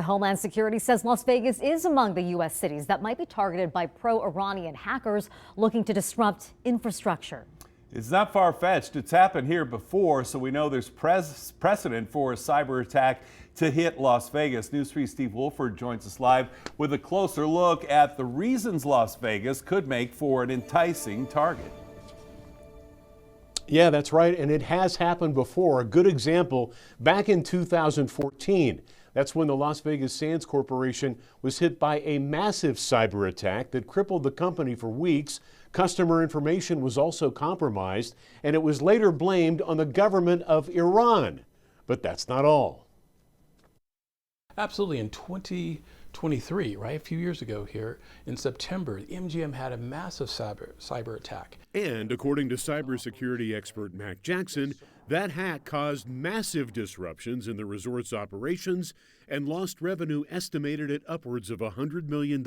Homeland Security says Las Vegas is among the U.S. cities that might be targeted by pro-Iranian hackers looking to disrupt infrastructure. It's not far-fetched. It's happened here before, so we know there's precedent for a cyber attack to hit Las Vegas. News 3's Steve Wolford joins us live with a closer look at the reasons Las Vegas could make for an enticing target. Yeah, that's right, and it has happened before. A good example back in 2014. That's when the Las Vegas Sands Corporation was hit by a massive cyber attack that crippled the company for weeks. Customer information was also compromised, and it was later blamed on the government of Iran. But that's not all. Absolutely. In 2023, right, a few years ago here, in September, MGM had a massive cyber attack. And according to cybersecurity expert Mac Jackson, that hack caused massive disruptions in the resort's operations and lost revenue estimated at upwards of $100 million.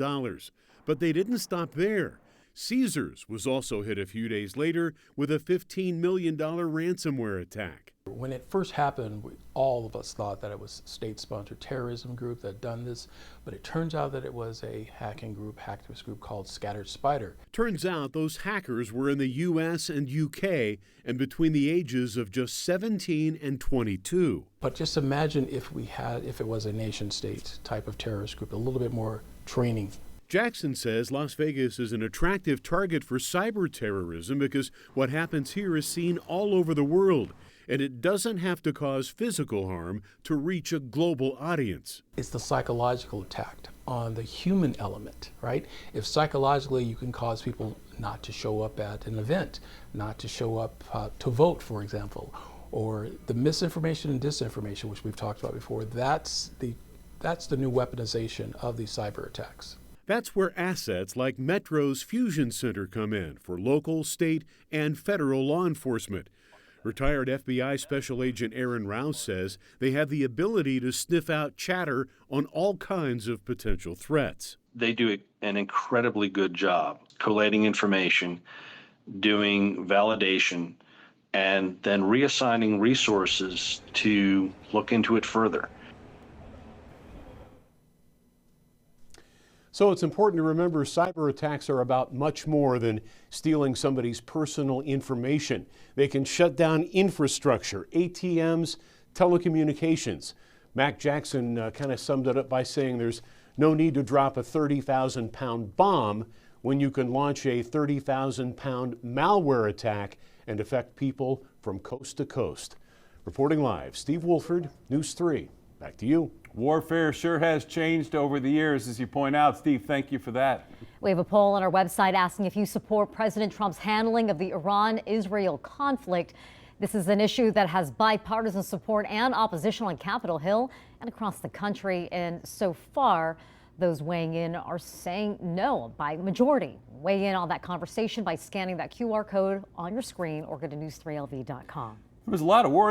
But they didn't stop there. Caesars was also hit a few days later with a $15 million ransomware attack. When it first happened, all of us thought that it was a state-sponsored terrorism group that had done this, but it turns out that it was a hacktivist group called Scattered Spider. Turns out those hackers were in the U.S. and U.K. and between the ages of just 17 and 22. But just imagine if it was a nation-state type of terrorist group, a little bit more training. Jackson says Las Vegas is an attractive target for cyber terrorism because what happens here is seen all over the world, and it doesn't have to cause physical harm to reach a global audience. It's the psychological attack on the human element, right? If psychologically you can cause people not to show up at an event, not to show up to vote, for example, or the misinformation and disinformation, which we've talked about before, that's the new weaponization of these cyber attacks. That's where assets like Metro's Fusion Center come in for local, state, and federal law enforcement. Retired FBI Special Agent Aaron Rouse says they have the ability to sniff out chatter on all kinds of potential threats. They do an incredibly good job collating information, doing validation, and then reassigning resources to look into it further. So it's important to remember cyber attacks are about much more than stealing somebody's personal information. They can shut down infrastructure, ATMs, telecommunications. Mac Jackson kind of summed it up by saying there's no need to drop a 30,000-pound bomb when you can launch a 30,000-pound malware attack and affect people from coast to coast. Reporting live, Steve Wolford, News 3. Back to you. Warfare sure has changed over the years, as you point out. Steve, thank you for that. We have a poll on our website asking if you support President Trump's handling of the Iran-Israel conflict. This is an issue that has bipartisan support and opposition on Capitol Hill and across the country. And so far, those weighing in are saying no by majority. Weigh in on that conversation by scanning that QR code on your screen or go to news3lv.com. There was a lot of worry